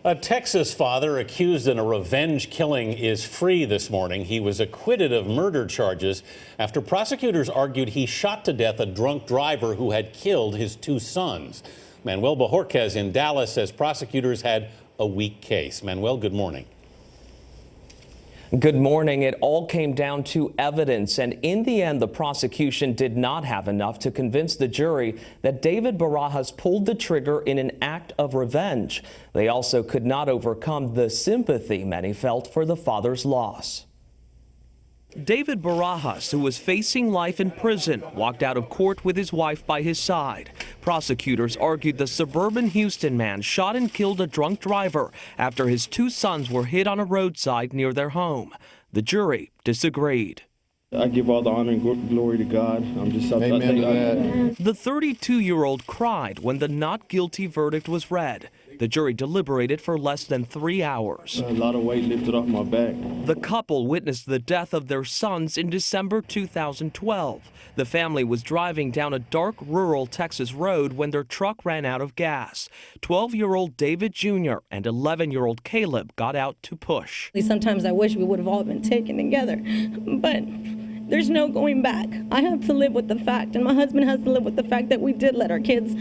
A Texas father accused in a revenge killing is free this morning. He was acquitted of murder charges after prosecutors argued he shot to death a drunk driver who had killed his two sons. Manuel Bojorquez in Dallas says prosecutors had a weak case. Manuel, good morning. Good morning. It all came down to evidence, and in the end, the prosecution did not have enough to convince the jury that David Barajas pulled the trigger in an act of revenge. They also could not overcome the sympathy many felt for the father's loss. David Barajas, who was facing life in prison, walked out of court with his wife by his side. Prosecutors argued the suburban Houston man shot and killed a drunk driver after his two sons were hit on a roadside near their home. The jury disagreed. I give all the honor and glory to God. Amen to that. The 32-year-old cried when the not guilty verdict was read. The jury deliberated for less than 3 hours. A lot of weight lifted off my back. The couple witnessed the death of their sons in December 2012. The family was driving down a dark rural Texas road when their truck ran out of gas. 12-year-old David Jr. and 11-year-old Caleb got out to push. Sometimes I wish we would have all been taken together, but there's no going back. I have to live with the fact, and my husband has to live with the fact that we did let our kids,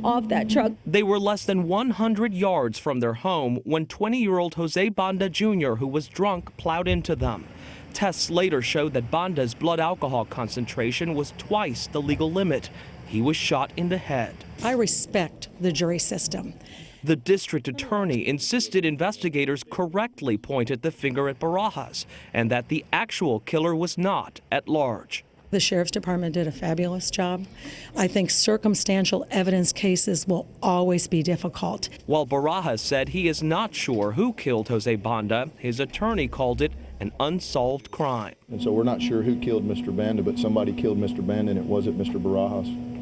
off that truck. They were less than 100 yards from their home when 20-year-old Jose Banda Jr., who was drunk, plowed into them. Tests later showed that Banda's blood alcohol concentration was twice the legal limit. He was shot in the head. I respect the jury system. The district attorney insisted investigators correctly pointed the finger at Barajas and that the actual killer was not at large. The sheriff's department did a fabulous job. I think circumstantial evidence cases will always be difficult. While Barajas said he is not sure who killed Jose Banda, his attorney called it an unsolved crime. And so we're not sure who killed Mr. Banda, but somebody killed Mr. Banda, and it wasn't Mr. Barajas.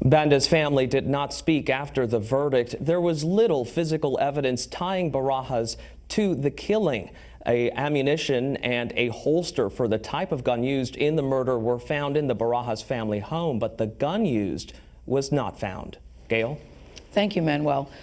Banda's family did not speak after the verdict. There was little physical evidence tying Barajas to the killing. Ammunition and a holster for the type of gun used in the murder were found in the Barajas family home, but the gun used was not found. Gail? Thank you, Manuel.